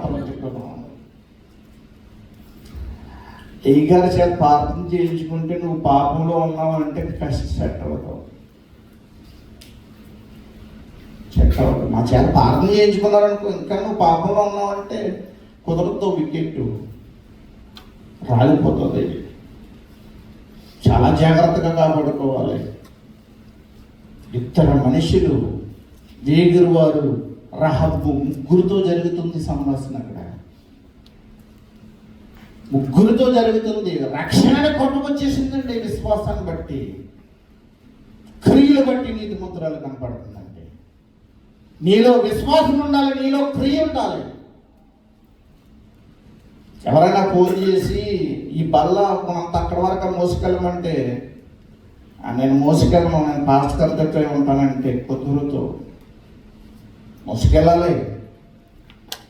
బ్రతుకును. ఈ గారి చేత ప్రార్థన చేయించుకుంటే నువ్వు పాపంలో ఉన్నావు అంటే కష్టం సెట్ అవుతావు. మా చేత ప్రార్థన చేయించుకున్నారనుకో, ఇంకా నువ్వు పాపంలో ఉన్నావు అంటే కుదరతో వికెట్ రాలిపోతుంది. చాలా జాగ్రత్తగా కాపాడుకోవాలి. ఇద్దరు మనుషులు వేగురు వారు రహబు ముగ్గురితో జరుగుతుంది సంభాషణ. అక్కడ ముగ్గురితో జరుగుతుంది. రక్షణని కొట్టుకొచ్చేసిందండి. విశ్వాసాన్ని బట్టి, క్రియలు బట్టి నీతి ముద్రలు కనపడుతుందండి. నీలో విశ్వాసం ఉండాలి, నీలో క్రియ ఉండాలి. ఎవరైనా ఫోన్ చేసి ఈ బల్ల కొంత అక్కడి వరకు మోసుకెళ్ళమంటే, నేను మోసుకెళ్ళను, నేను పాస్టర్ దగ్గర ఉంటానంటే కుదురుతో మోసుకెళ్ళాలి.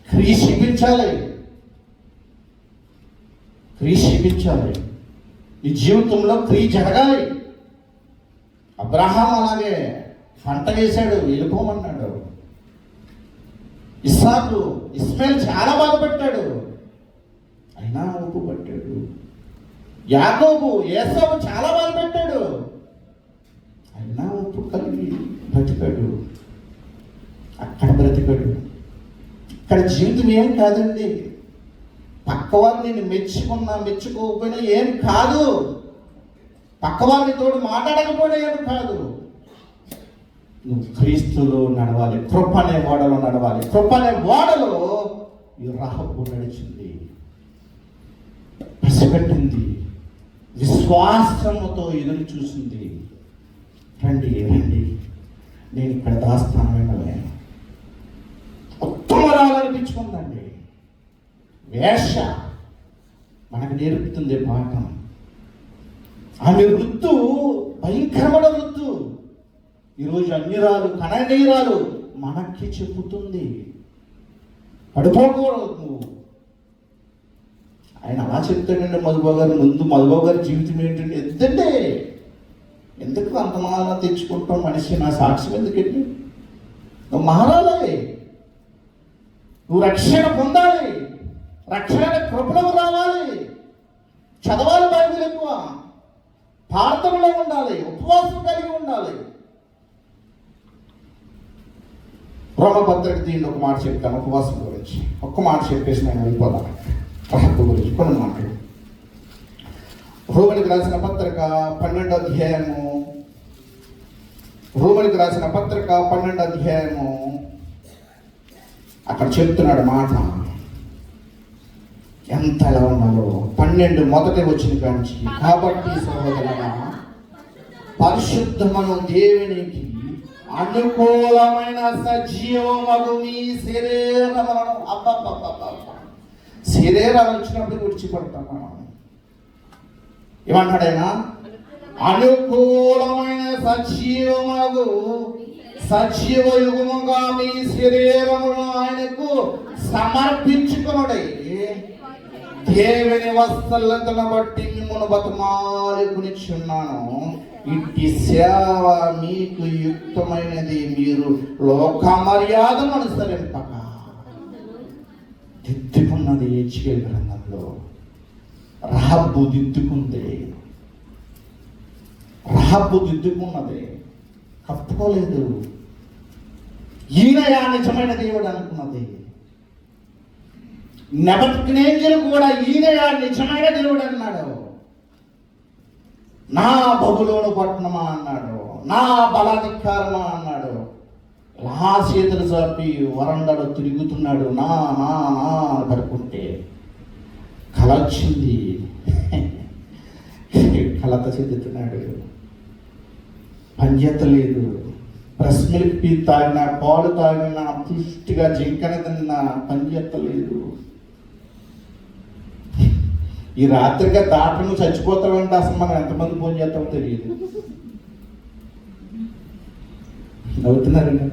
క్రియ చూపించాలి, క్రియ చూపించాలి. నీ జీవితంలో క్రియ జరగాలి. అబ్రహాం అలాగే పంట వేశాడు, వెళ్ళిపోమన్నాడు. ఇస్సాకు ఇస్మాయిల్ చాలా బాధపడ్డాడు, అయినా ఒప్పు పట్టాడు. యాకోబు ఏసావు చాలా బాధపెట్టాడు, అయినా ఒప్పు కలిగి బ్రతికాడు. అక్కడ బ్రతికాడు. ఇక్కడ జీవితం ఏం కాదండి. పక్కవారిని నేను మెచ్చుకున్నా మెచ్చుకోకపోయినా ఏం కాదు. పక్కవారిని తోడు మాట్లాడకపోయినా ఏం కాదు. నువ్వు క్రీస్తులో నడవాలి, కృప అనే ఓడలో నడవాలి. కృప అనే ఓడలో ఈ రహబు నడిచింది, పసిగట్టింది, విశ్వాసముతో ఎదురు చూసింది. రండి రండి, నేను ఇక్కడ దాస్తానమే. ఉత్తమరాలనిపించుకుందండి. వేష మనకు నేర్పుతుంది పాఠం. ఆమె వృత్తు భయంకరమైన వృత్తు. ఈరోజు అన్యురాలు కననీయురాలు మనకి చెబుతుంది, పడిపోకూడదు నువ్వు. ఆయన అలా చెప్తాడండి మధుబాబు గారు. ముందు మధుబాబు గారి జీవితం ఏంటంటే, ఎందుకంటే ఎందుకు అంతమాన తెచ్చుకుంటాం మనిషి? నా సాక్ష్యం ఎందుకండి? నువ్వు మారాలి, నువ్వు రక్షణ పొందాలి, రక్షణ కృపణకు రావాలి, చదవాలి, బైబిల్ ఎక్కువ, ప్రార్థనలో ఉండాలి, ఉపవాసం కలిగి ఉండాలి. రోమపత్రిక దీన్ని ఒక మాట చెప్తాను ఉపవాసం గురించి. ఒక్క మాట చెప్పేసి నేను వెళ్ళిపోతాను. రహబు గురించి కొన్ని మాటలు. రోమనికి రాసిన పత్రిక 12వ అధ్యాయము, రోమనికి రాసిన పత్రిక 12వ అధ్యాయము అక్కడ చెప్తున్నాడు మాట ఎంత ఎలా ఉన్నారో. 12 మొదటి వచ్చిన కాంచి, కాబట్టి సహోదరులారా పరిశుద్ధమను దేవునికి అనుకూలమైన సజీవమగు మీ శరీరములను, శరీరాలు వచ్చినప్పుడు విడిచిపడతాం మనం. ఏమంటాడైనా? అనుకూలమైన సజీవ యుగముగా మీ శరీరమును ఆయనకు సమర్పించుకునుడై దేవుని వత్సలతను బట్టి మిమ్మల్ని బతిమాలుకునిచున్నాను. ఇట్టి సేవ మీకు యుక్తమైనది. మీరు లోక మర్యాదను అనుసరింపక. దిద్దుకున్నది హెచ్కేల్ గ్రంథంలో. రహబు దిద్దుకుంది, రహబు దిద్దుకున్నది, కప్పుకోలేదు. ఈయనయా నిజమైన దేవుడు అనుకున్నది. నెబుకద్నెజరు కూడా ఈయనయా నిజమైన దేవుడు అన్నాడు. నా బబులోను పట్టణమా అన్నాడు, నా బలాధికారమా అన్నాడు. నా చేతులు చాపి వరండాలో తిరుగుతున్నాడు. నా నా నా పడుకుంటే కళ వచ్చింది, కళత చెందుతున్నాడు. పంజెత్తలేదు. బ్రెస్ట్ మిల్క్ తాగిన, పాలు తాగిన, పుష్టిగా జింకన తిన్న, పంజెత్తలేదు. ఈ రాత్రిగా దాటి నువ్వు చచ్చిపోతావంటే అసలు మనం ఎంతమంది ఫోన్ చేస్తామో తెలియదు. నవ్వుతున్నారండి.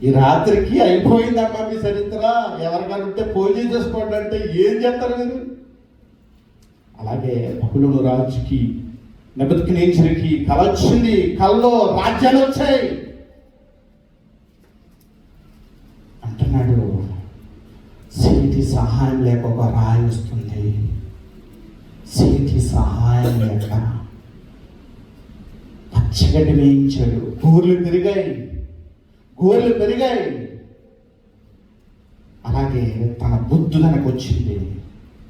ఈ రాత్రికి అయిపోయిందమ్మా మీ చరిత్ర, ఎవరికైనా ఉంటే ఫోన్ చేసేసుకోండి అంటే ఏం చేస్తారు మీరు? అలాగే బబులోను రాజుకి, నెబుకద్నెజరుకి కళ వచ్చింది. కళ్ళలో రాజ్యాలు వచ్చాయి అంటున్నాడు. చేతి సహాయం లేక ఒక రాయి వస్తుంది. చేతి సహాయం లేక పచ్చగడ్డి వేయించాడు. గోర్లు పెరిగాయి. అలాగే తన బుద్ధి తనకు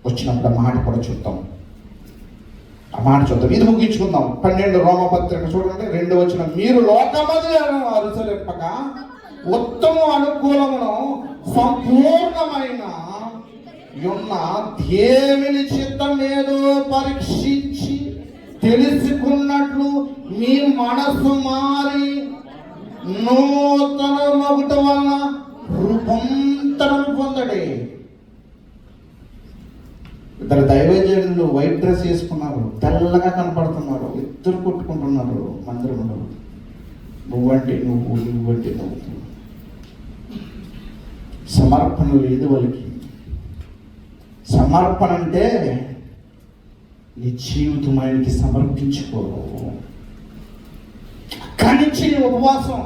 వచ్చినప్పుడు ఆ మాట కూడా చూద్దాం. ఇది ముగించుకుందాం. 12 రోమపత్రిక చూడండి, 2 వచనం. మీరు లోకమది అనుసరింపక ఉత్తమ అనుకూలమును సంపూర్ణమైన ఉన్న దేవుని చిత్తం ఏదో పరీక్షించి తెలుసుకున్నట్లు మీ మనసు మారి నూతన మగుట వల్ల రూపాంతరం పొందడే. ఇద్దరు దైవజనులు వైట్ డ్రెస్ వేసుకున్నారు, తెల్లగా కనపడుతున్నారు, ఇద్దరు కొట్టుకుంటున్నారు మందిరంలో. నువ్వంటే నువ్వు. సమర్పణ లేదు వాళ్ళకి. సమర్పణ అంటే నీ జీవితం ఆయనకి సమర్పించుకో. అక్కడి నుంచి ఉపవాసం.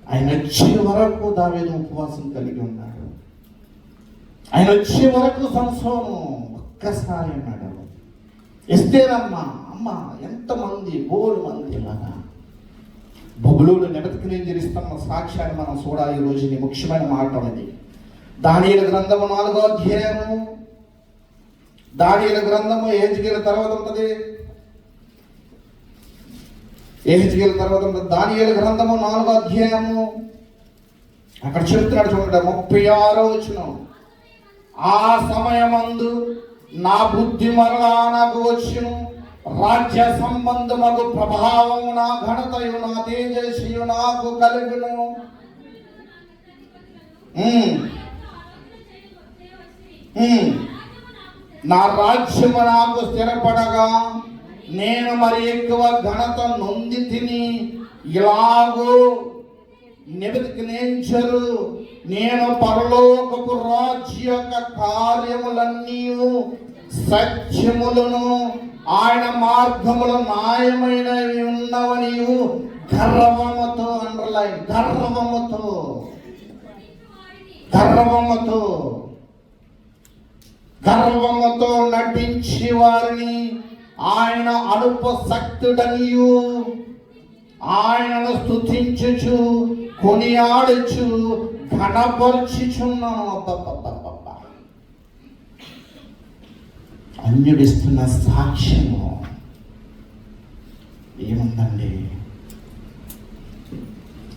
ఆయన వచ్చే వరకు దావీదు ఉపవాసం కలిగి ఉన్నాడు. ఆయన వచ్చే వరకు సంసోను ఒక్కసారి అన్నాడు. ఎస్తేరమ్మ ఎంతమంది బోలు మంది ఇలాగా బొగులుడు నెబుకద్నెజరుస్తున్న సాక్ష్యాన్ని మనం చూడాలి. ఈ రోజు ముఖ్యమైన మాట అనేది దానియేలు గ్రంథము 4వ అధ్యాయము. దానియేలు గ్రంథము యెహెజ్కేలు తర్వాత ఉంటుంది. దానియేలు గ్రంథము 4వ అధ్యాయము. అక్కడ చెప్తున్నాడు చూడండి, 36వ వచనం. ఆ సమయమందు నా బుద్ధి మరలా నాకు వచ్చును, రాజ్య సంబంధమగు ప్రభావము నా ఘనతయు నా తేజస్సు నాకు కలుగును. నా రాజ్యము నాకు స్థిరపడగా నేను మరి ఎక్కువ ఘనత నొంది తిని ఇలాగూ నెబుకద్నెజరు నేను పరలోకపు రాజ్య యొక్క కార్యములన్నీ సత్యములను ఆయన మార్గములు న్యాయమైనవి ఉన్నవని గర్వముతో అండర్లైన్ గర్వముతో నటించి వారిని ఆయన అనుపశక్తుడనియు ఆయనను స్తుతించుచు కొనియాడుచు ఘనపరచుచున్నాను. అన్యుడిస్తున్న సాక్ష్యము ఏముందండి?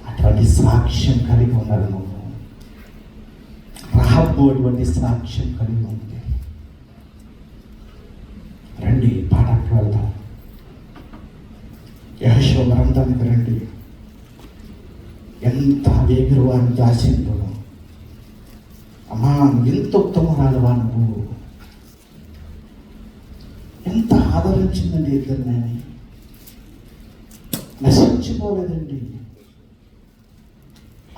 అటువంటి సాక్ష్యం కలిగి ఉన్నాడు నువ్వు. రహబు అటువంటి సాక్ష్యం కలిగి ఉంది. రండి పాఠకు వెళ్దాం. యెహోషువ గ్రంథానికి రండి. ఎంత వేగిరవాన్ని దాసిందో. అమ్మా ఎంత ఉత్తమరాలువా నువ్వు, ఎంత ఆదరించిందండి ఇద్దరిని. నశించిపోలేదండి,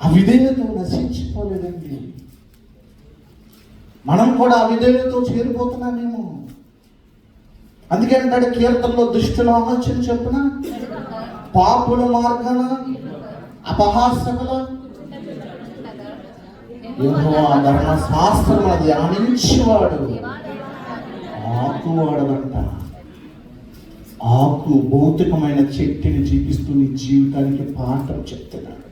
అవిధేయతో నశించిపోలేదండి. మనం కూడా అవిధేయతో చేరిపోతున్నామేమో. అందుకే అంటాడు కీర్తనలో, దుష్టుల ఆలోచన చెప్పున పాపుల మార్గాన అపహాసకుల యెహోవా ధర్మశాస్త్రం ధ్యానించేవాడు ఆకువాడదంట. ఆకు భౌతికమైన చెట్టుని చూపిస్తూ నీ జీవితానికి పాఠం చెప్తున్నాడు.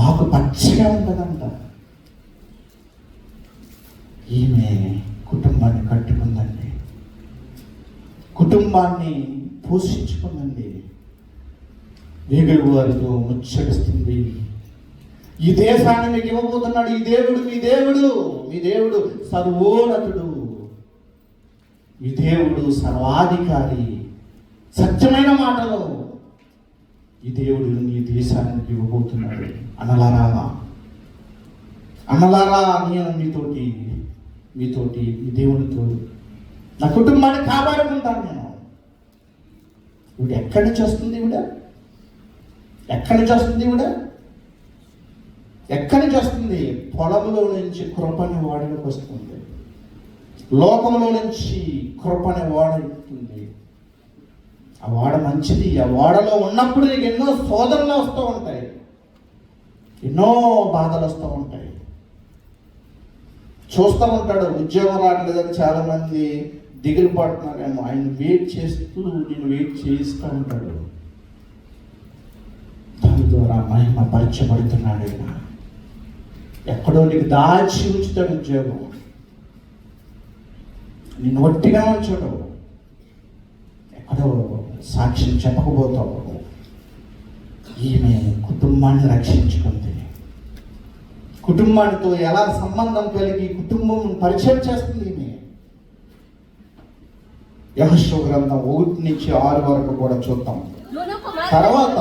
ఆకు పచ్చగా ఉంటుందంట. ఈమె కుటుంబాన్ని కట్టుకుందండి, కుటుంబాన్ని పోషించుకుందండి, వేగులు వారితో ముచ్చటిస్తుంది. ఈ దేశాన్ని మీకు ఇవ్వబోతున్నాడు ఈ దేవుడు. మీ దేవుడు సర్వోన్నతుడు, మీ దేవుడు సర్వాధికారి. సత్యమైన మాటలు ఈ దేవుడు నీ దేశానికి ఇవ్వబోతున్నాడు. అన్నలారా నేను మీతోటి మీ దేవునితో నా కుటుంబాన్ని కాపాడుకుంటాను. నేను ఇవిడ ఎక్కడి నుంచి వస్తుంది? ఎక్కడి నుంచి వస్తుంది? పొలంలో నుంచి కృపని వాడలోకి వస్తుంది. లోకంలో నుంచి కృపని వాడుతుంది. ఆ వాడ మంచిది. ఆ వాడలో ఉన్నప్పుడు నీకు ఎన్నో శోధనలు వస్తూ ఉంటాయి, ఎన్నో బాధలు వస్తూ ఉంటాయి. చూస్తూ ఉంటాడు, ఉద్యోగం రావట్లేదని చాలామంది దిగులు పడుతున్నారేమో, ఆయన వెయిట్ చేస్తూ నేను వెయిట్ చేస్తూ ఉంటాడు. దాని ద్వారా మహిమ పరచబడుతున్నాడు. ఆయన ఎక్కడో నీకు దాచి ఉంచుతాడు ఉద్యోగం, నిన్ను ఒట్టిగా ఉంచడు. ఎక్కడో సాక్ష్యం చెప్పకపోతావు. ఈమె కుటుంబాన్ని రక్షించుకుంది, కుటుంబానితో ఎలా సంబంధం కలిగి కుటుంబం పరిచయం చేస్తుంది ఈమె. యెహోషువ గ్రంథం 1-6 వరకు కూడా చూద్దాం. తర్వాత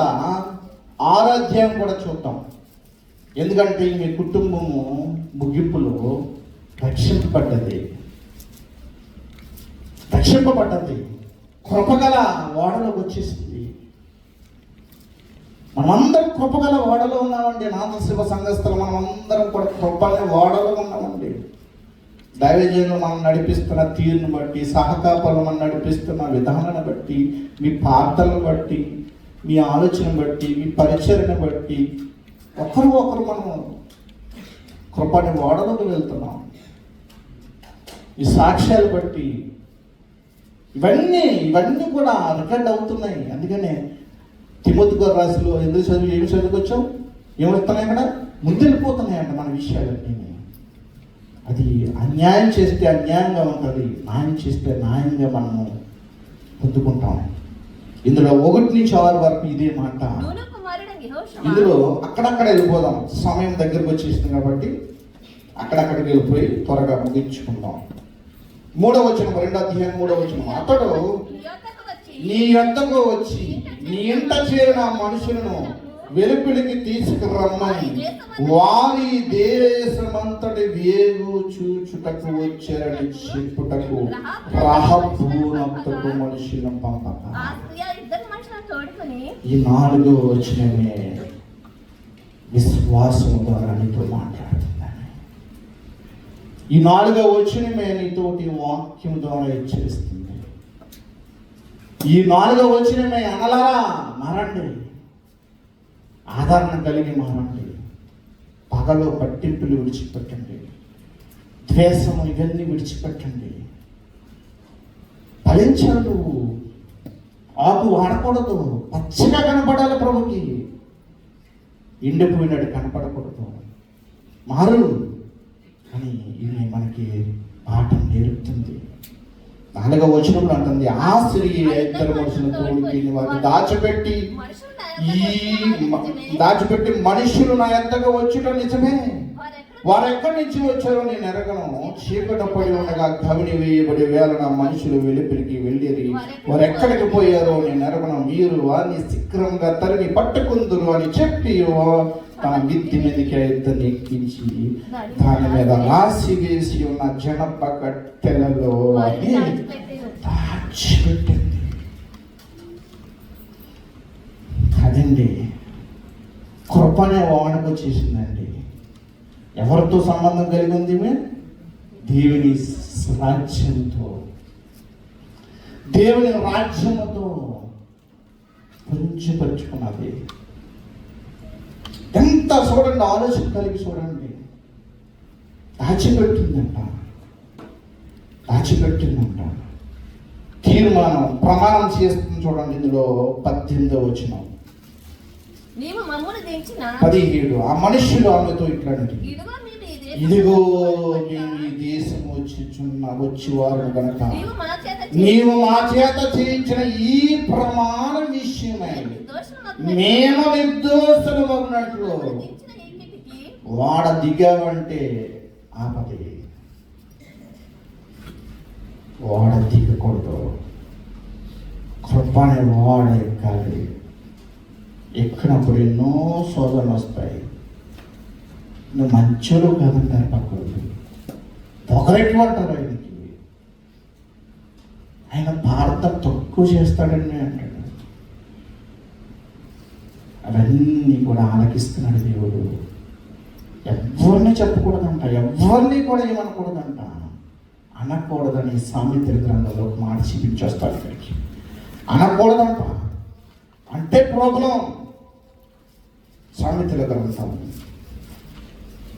6వ అధ్యాయం కూడా చూద్దాం. ఎందుకంటే ఈమె కుటుంబము ముగింపులో రక్షింపబడ్డది, కృపగల ఓడలోకి వచ్చేసింది. మనమందరం కృపగల ఓడలో ఉన్నామండి. నాథ శివ సంఘస్థలు మనమందరం కూడా కృపగల ఓడలో ఉన్నామండి. దైవజనులు మనం నడిపిస్తున్న తీరును బట్టి, సహకాపాలను మనం నడిపిస్తున్న విధానాన్ని బట్టి, మీ ప్రార్థనను బట్టి, మీ ఆలోచన బట్టి, మీ పరిచయను బట్టి ఒకరు మనం కృపని ఓడలోకి వెళ్తున్నాం. ఈ సాక్ష్యాలు బట్టి ఇవన్నీ కూడా రికార్డ్ అవుతున్నాయి. అందుకనే తిమోతి గారు రాసులు ఏమి చదువుకొచ్చాం, ఏమవుతున్నాయి అక్కడ ముందు వెళ్ళిపోతున్నాయంట మన విషయాలన్నీ. అది అన్యాయం చేస్తే అన్యాయంగా ఉంటుంది, న్యాయం చేస్తే న్యాయంగా మనము పొందుకుంటాం. ఇందులో 1-6 వరకు ఇదే మాట. ఇందులో అక్కడక్కడ వెళ్ళిపోదాం, సమయం దగ్గరకు వచ్చేసింది కాబట్టి అక్కడక్కడికి వెళ్ళిపోయి త్వరగా ముగించుకుందాం. 3వ వచనం, 2వ అధ్యాయం 3వ వచనం. అతడు నీ యొద్దకు వచ్చి నీ ఇంట చేరిన మనుషులను వెలుపలికి తీసుకురమ్మని వారి దేశమంతటి వేగు చూచుటకు వచ్చారని చెప్పుటకు రహబునొద్దకు మనుషులను పంపక. ఈ 4వ వచనమే విశ్వాసం ద్వారా నీతో మాట్లాడుతున్నాను. ఈ 4వ వచనమే నీతోటి వాక్యం ద్వారా హెచ్చరిస్తుంది. ఈ 4వ వచనమే అనలారా మారండి, ఆదరణ కలిగి మారండి, పగలో పట్టింపులు విడిచిపెట్టండి, ద్వేషము ఇవన్నీ విడిచిపెట్టండి. ఫలించాడు, ఆకు వాడకూడదు, పచ్చగా కనపడాలి ప్రభుకి, ఎండిపోయినాడు కనపడకూడదు. మారు అని ఇది మనకి పాఠం నేర్పుతుంది. 4వ వచనంలో అంటుంది, ఆ స్త్రీ 2 మనుషులతో వారిని దాచిపెట్టి మనుషులు నా యొద్దకు వచ్చుట నిజమే, వారు ఎక్కడి నుంచి వచ్చారో నేను ఎరగను. చీకట పడి ఉండగా కవిని వేయబడి వేళన మనుషులు వెలుపలికి వెళ్ళిరి, వారు ఎక్కడికి పోయారో నేను ఎరగను. మీరు వారిని శీఘ్రంగా తరిమి పట్టుకుందురు అని చెప్పి తన మిద్ది మీదకి ఇద్దరిని ఎక్కించి దాని మీద రాసి వేసి ఉన్న జనప కట్టెలలో దాచిపెట్టింది. అదండి కృపనే వాడకు వచ్చేసిందండి. ఎవరితో సంబంధం కలిగి ఉంది? దేవుని రాజ్యంతో, దేవుని రాజ్యముతో పంచుపరుచుకున్నది. ఎంత చూడండి, ఆలోచన కలిగి చూడండి. దాచిపెట్టిందంట. తీర్మానం, ప్రమాణం చేస్తుంది చూడండి. ఇందులో 18వ వచనం 17. ఆ మనుష్యులు ఆమెతో ఇట్లా, ఇదిగో మేము ఈ దేశం వచ్చేవారు కనుక నీవు మా చేత చేయించిన ఈ ప్రమాణ విషయమై మేము నిర్దోషులు అన్నట్లు వాడ దిగావంటే ఆపది. వాడ దిగకూడదు, కృపనే వాడ ఎక్కాలి. ఎక్కినప్పుడు ఎన్నో శోధనలు వస్తాయి. నువ్వు మంచోడు కాదంటారు పక్కడు, పొగరెట్టు ఆయనకి. ఆయన భారత తక్కువ చేస్తాడని అంటాడు. అవన్నీ కూడా ఆలకిస్తున్నాడు దేవుడు. ఎవరిని చెప్పకూడదంట, ఎవరిని కూడా ఏమనకూడదంట. అనకూడదని సామెతల గ్రంథంలో ఒక మాట చూపించేస్తాడు ఇక్కడికి. అనకూడదంట అంటే ప్రాబ్లం. సామెతల గ్రంథం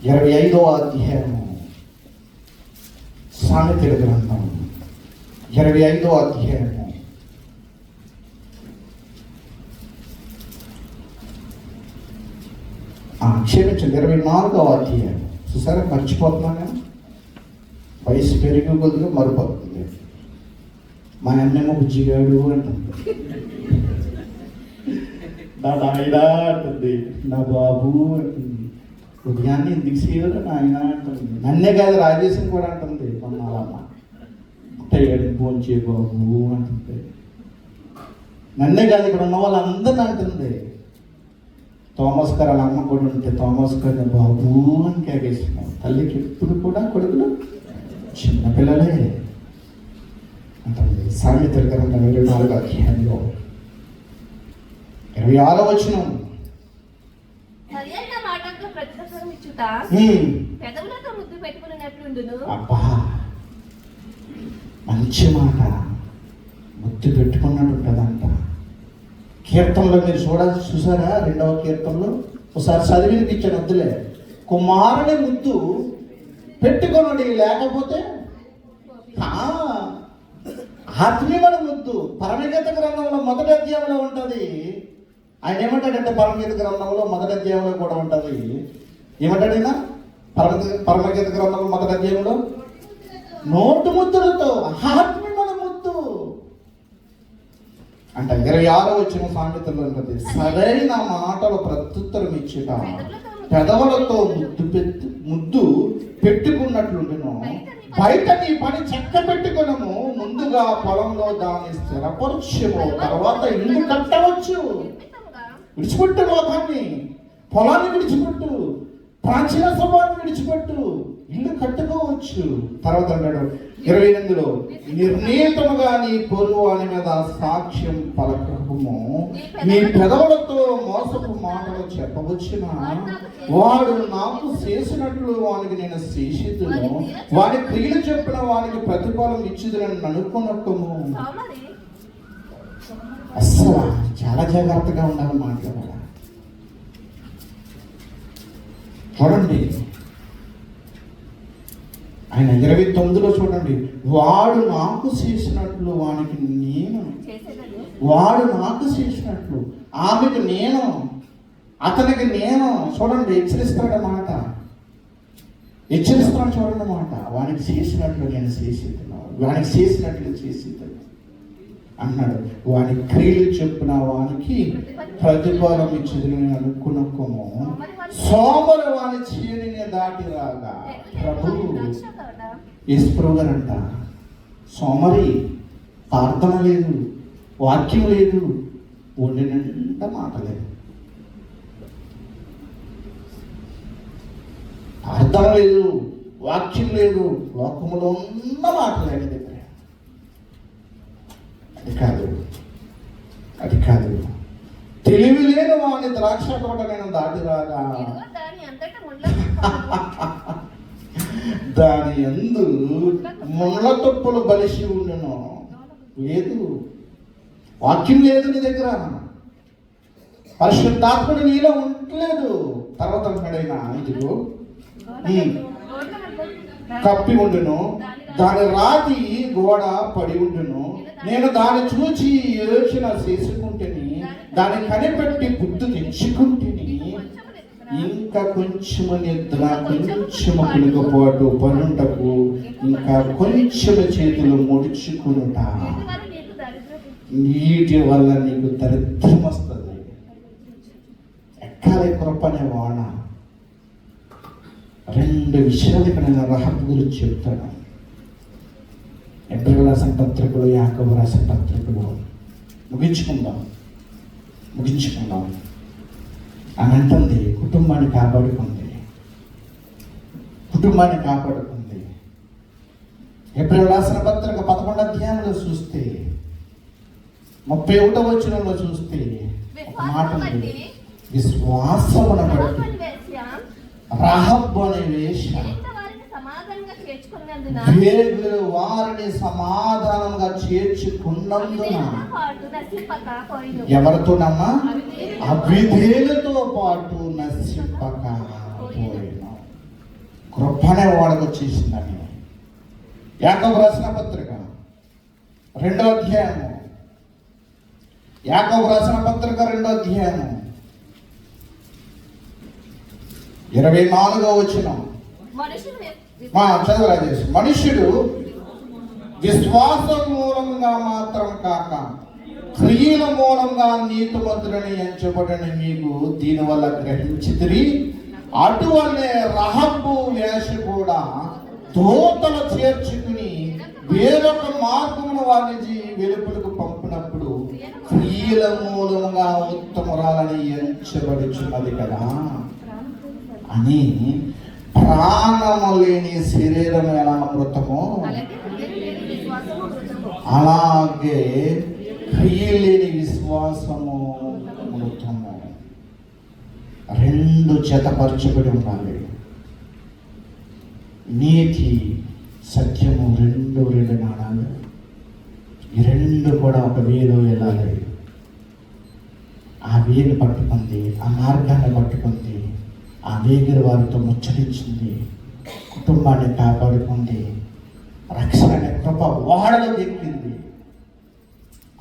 25వ అధ్యాయము సామెతల గ్రంథం 25వ అధ్యాయము క్షమించండి 24వ అధ్యాయం. చూసారా, మర్చిపోతున్నాను. వయసు పెరిగి కొద్దిగా మరిపోతుంది. మా అన్నేమో బుజ్జిగాడు అంటుంది, నా నాయనా అంటుంది, నా బాబు అంటుంది, ఉదయాన్నే ఎందుకు చేయరు నాయన అంటుంది. నన్నే కాదు, రాజేశం కూడా అంటుంది. కొన్నాళ్ళమ్మ టైగర్ భోంచే బాబు అంటుంది. నన్నే కాదు, ఇక్కడ ఉన్న వాళ్ళందరినీ అంటుంది. థామస్ గారు వాళ్ళ అమ్మ కూడా ఉంటే థామస్ గారిని బాబు అని కేకేస్తున్నాం. తల్లికి ఎప్పుడు కూడా కొడుకులు చిన్నపిల్లలే అంటుంది. సామెతల గ్రంథం 24వ అధ్యాయంలో 26వ వచనం. అబ్బా, మంచి మాట, ముద్దు పెట్టుకున్నట్టు ఉంటుందంట. కీర్తనలో మీరు చూసారా, 2వ కీర్తనలో ఒకసారి చదివి వినిపించాను. వద్దులే, కుమారుని ముద్దు పెట్టుకొనడి, లేకపోతే ఆత్మీయమైన ముద్దు. పరమగీత గ్రంథంలో 1వ అధ్యాయంలో ఉంటుంది. ఆయన ఏమంటాడంటే, పరమగీత గ్రంథంలో 1వ అధ్యాయంలో కూడా ఉంటుంది. ఏమంటాడు ఆయన? పరమగీత గ్రంథంలో 1వ అధ్యాయంలో నోటు ముద్దులతో ఆత్మీయమైన ముద్దు అంట. 26వ వచనం సామెతల్లో ఉంటుంది, సరైన మాటలు ప్రత్యుత్తరం ఇచ్చుట పెదవులతో ముద్దు పెట్టుకున్నట్లుండును. బయట నీ పని చక్క పెట్టుకునము, ముందుగా పొలంలో దాన్ని స్థిరపరచుము, తర్వాత ఇల్లు కట్టవచ్చు. విడిచిపెట్టు లోకాన్ని, పొలాన్ని విడిచిపెట్టు, ప్రాచీన స్వభావాన్ని విడిచిపెట్టు, ఇల్లు కట్టుకోవచ్చు. తర్వాత అన్నాడు 28లో, నిర్ణీతముగా నీ పొరుగు వాని మీద సాక్ష్యం పలకము, నీ పెదవులతో మోసపు మాటలు చెప్పవచ్చునా? వాడు నాకు చేసినట్లు వానికి నేను చేసిదును, వాడి క్రియలు చెప్పిన వానికి ప్రతిఫలం ఇచ్చిదని అనుకున్నట్టుము. అస్సలు చాలా జాగ్రత్తగా ఉండాలి మాట్లాడాలి. చూడండి, ఆయన 29లో చూడండి, వాడు నాకు చేసినట్లు వానికి నేను, వాడు నాకు చేసినట్లు ఆమెకు నేను, అతనికి నేను. చూడండి, హెచ్చరిస్తాడన్నమాట, హెచ్చరిస్తాను. చూడండి మాట, వానికి చేసినట్లు నేను చేసేద్దాను, వానికి చేసినట్లు చేసేద్దాను అన్నాడు. వాని క్రియలు చెప్పిన వానికి ప్రతిఫలం ఇచ్చేది నేను అనుకున్నము. సోమరు వాని చేనిని దాటి రాగా, ప్రభువు యేసుప్రభు గారంట, సోమరి, ప్రార్థన లేదు, వాక్యం లేదు, వండినంత మాట లేదు, ప్రార్థన లేదు, వాక్యం లేదు, లోకములో ఉన్న మాట లేదు దగ్గర. అది కాదు. తెలివి లేని వాని ద్రాక్ష తోట నేను దాటి రాగా, దాని యందు ముళ్ళ తుప్పలు బలిసి ఉండను. లేదు, వాక్యం లేదు నీ దగ్గర, పరిశుద్ధాత్ముడు నీలో ఉండలేదు. తర్వాత అంటున్నాడైనా, ఇదిగో కప్పి ఉండును, దాని రాతి గోడ పడి ఉండును, నేను దాన్ని చూచి యోచన చేసుకుంటేని, దాన్ని కనిపెట్టి బుద్ధి తెచ్చుకుంటేని, ఇంకా కొంచెము నిద్ర, కొంచెము కునుకపాటు పనుంటకు, ఇంకా కొంచెము చేతులు ముడుచుకునుట, నీటి వల్ల నీకు దరిద్రం వస్తుంది. ఎక్కాలి కృపనే వాడ. 2 విషయాలు ఇక్కడ నేను రహస్యం గురించి చెప్తాను. ఎబ్రిల్ రాసిన పత్రికలు, యాకోబు రాసిన పత్రికలు ముగించుకుందాం. అని అంటుంది, కుటుంబాన్ని కాపాడుకుంది. ఎబ్రిల్ రాసిన పత్రిక 11వ అధ్యాయంలో చూస్తే 31వ వచనంలో చూస్తే ఒక మాట ఉంది, విశ్వాసమున బట్టి రహబ్ అనే వేశ్య వేగులు వారిని సమాధానంగా చేర్చుకున్నందున, ఎవరితోనమ్మా? అవిధేయులతో పాటు నశింపక పోయిన. కృపనే వాడకు వచ్చేసిందని. యాకోబు రాసిన పత్రిక 2వ అధ్యాయము, యాకోబు రాసిన పత్రిక 2వ అధ్యాయము 24వ వచనం చదవరాజేసి. మనుష్యుడు విశ్వాసం మూలంగా మాత్రం కాక క్రియల మూలంగా నీతిమంతుడని ఎంచబడని మీకు దీనివల్ల గ్రహించితిరి. అటువల్లే రహబు వేష కూడా దూతలు చేర్చుకుని వేరొక మార్గమును వారిని వెలుపలకు పంపినప్పుడు క్రియల మూలంగా ఉత్తమురాలని ఎంచబడుచున్నది కదా అని, ప్రాణము లేని శరీరం ఎలా అమృతమో అలాగే క్రియలేని విశ్వాసము అమృతము. రెండు జతపరచబడి ఉండాలి. నీతి సత్యము రెండు నాణాలు. ఈ రెండు కూడా ఒక వేలు వెళ్ళాలి. ఆ వేలు పట్టుకుంది, ఆ మార్గాన్ని పట్టుకుంది, ఆ వేగిరి వారితో ముచ్చరించింది, కుటుంబాన్ని కాపాడుకుంది, రక్షణ అనే కృప ఓడలో దెక్కింది.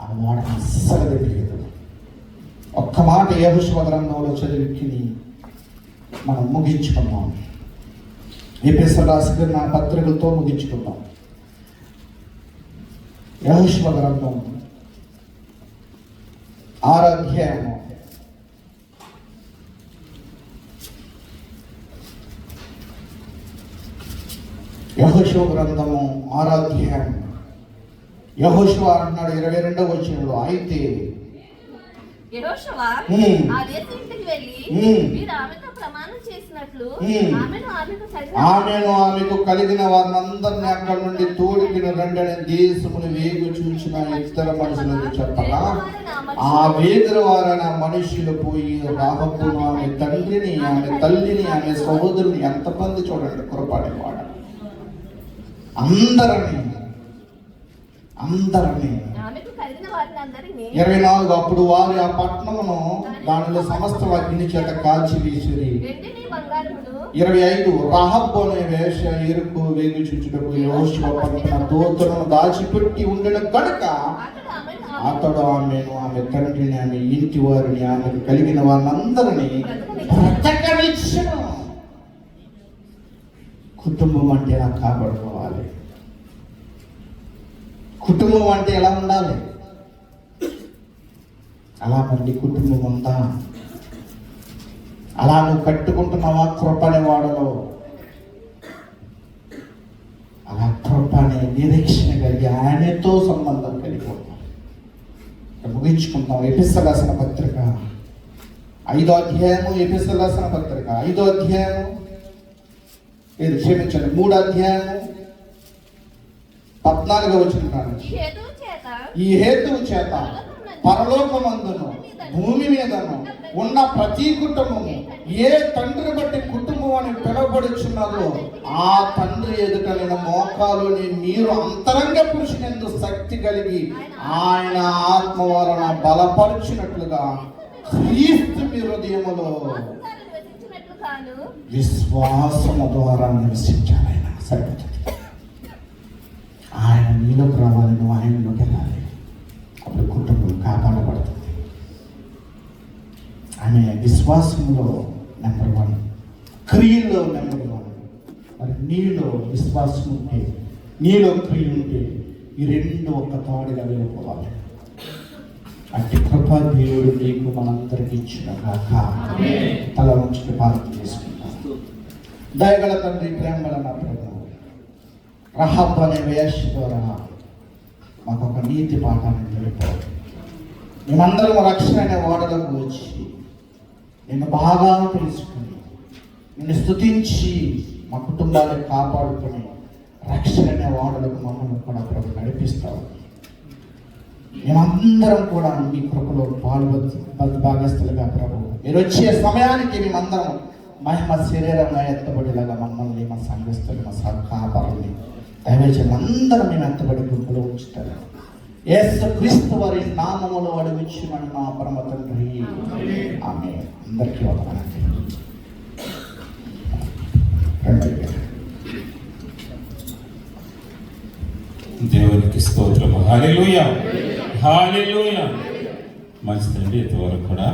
ఆ ఓడ అస్సలు తెలియదు. ఒక్క మాట యెహోషువ గ్రంథంలో చదివిని మనం ముగించుకున్నాం. ఎఫెసీయులకు రాసిన పత్రికలతో ముగించుకున్నాం. యెహోషువ గ్రంథం 6వ అధ్యాయము 6వ అధ్యాయం యెహోషువ అంటున్నాడు 22వ వచనంలో, అయితే యెహోషువ ఆ దేశానికి వెళ్ళి మీరు ఆమెతో ప్రమాణం చేసినట్లు ఆమెకు కలిగిన వారందరినీ అక్కడి నుండి తోడుకిన రెండని దేశమును వేగు చూసిన ఇద్దరు మనుషులకు చెప్పగా, ఆ వేగుల వారైన మనుషులు పోయి రాహబును, ఆమె తండ్రిని, ఆమె తల్లిని, ఆమె సహోదరుని, ఎంతమంది చూడండి కృపడి వాడ, అందరినీ 24. అప్పుడు వారు ఆ పట్టణమును దానిలో సమస్త అగ్ని చేత కాల్చి వేసిరి. 25. రహబు అనే వేష ఎరుకు వేగు చూచుటకు యెహోషువ పంపిన దూతలను దాచిపెట్టి ఉండిన కనుక అతడు ఆమెను, ఆమె తండ్రిని, ఆమె ఇంటి వారిని, ఆమెకు కలిగిన వారిని బ్రతకనిచ్చెను. కుటుంబం అంటే ఎలా కాపాడుకోవాలి? కుటుంబం అంటే ఎలా ఉండాలి? అలా మంది కుటుంబం ఉందా? అలా నువ్వు కట్టుకుంటున్నావా కృప అనే వాడలో? అలా కృప అనే నిరీక్షణ కలిగి ఆయనతో సంబంధం కలిగి ఉంటాం. ముగించుకుంటాం. ఎఫెసీయులకు రాసిన పత్రిక 5వ అధ్యాయము, ఎఫెసీయులకు రాసిన పత్రిక 5వ అధ్యాయము, ఇది క్షమించండి 3వ అధ్యాయము 14వ వచనం. ఈ హేతువు చేత పరలోకమందును భూమి మీదను ఉన్న ప్రతి కుటుంబము ఏ తండ్రిని బట్టి కుటుంబం అని పిలువబడుచున్నదో ఆ తండ్రి ఎదుట నేను మోకాలుని మీరు అంతరంగ పురుషునందు శక్తి కలిగి ఆయన ఆత్మ వలన బలపరుచినట్లుగా క్రీస్తు మీ హృదయములో విశ్వాసము ద్వారా నివసించాలి. ఆయన సరిపోతుంది. ఆయన నీలోకి రావాలి, నువ్వు ఆయనలోకి వెళ్ళాలి. అప్పుడు కుటుంబం కాపాడబడుతుంది. ఆమె విశ్వాసంలో నెంబర్ 1, క్రియల్లో నెంబర్ 1. మరి నీలో విశ్వాసం ఉంటే, నీలో క్రియ ఉంటే ఈ రెండు ఒక్క తాడుగా వెళ్ళిపోవాలి. అట్టి కృపా దేవుడు నీకు మనందరికి ఇచ్చిన కాక తల ఉంచుకు ప్రార్థన చేసుకుంటాం. దయగల తండ్రి, ప్రేమగల నా ప్రభు, రహబ్ అనే వేష ద్వారా మాకు ఒక నీతి పాఠాన్ని తెలిపారు. మేమందరం రక్షణ అనే ఓడలకు వచ్చి నిన్ను బాగా తెలుసుకుని, నిన్ను స్తుతించి మా కుటుంబాలను కాపాడుకొని రక్షణ అనే ఓడలకు మమ్మల్ని కూడా ప్రభు నడిపిస్తావు. మేమందరం కూడా మీ కృపలో భాగస్తులుగా ప్రభు మీరు వచ్చే సమయానికి మేమందరం మహిమ శరీరంగా ఎత్తబడిలాగా మమ్మల్ని, మా సంఘస్థులు, మా కాపాలని దైవజనులు అందరం మేము ఎత్తబడి గుంపులో ఉంచుతారు. యేసుక్రీస్తు వారి నామములో అడుగుచున్నాను మా పరమ తండ్రి, ఆమేన్. అందరికీ వందనాలు. దేవునికి స్తోత్రం. హల్లెలూయా, హల్లెలూయా. మంచిదండి, ఇంతవరకు కూడా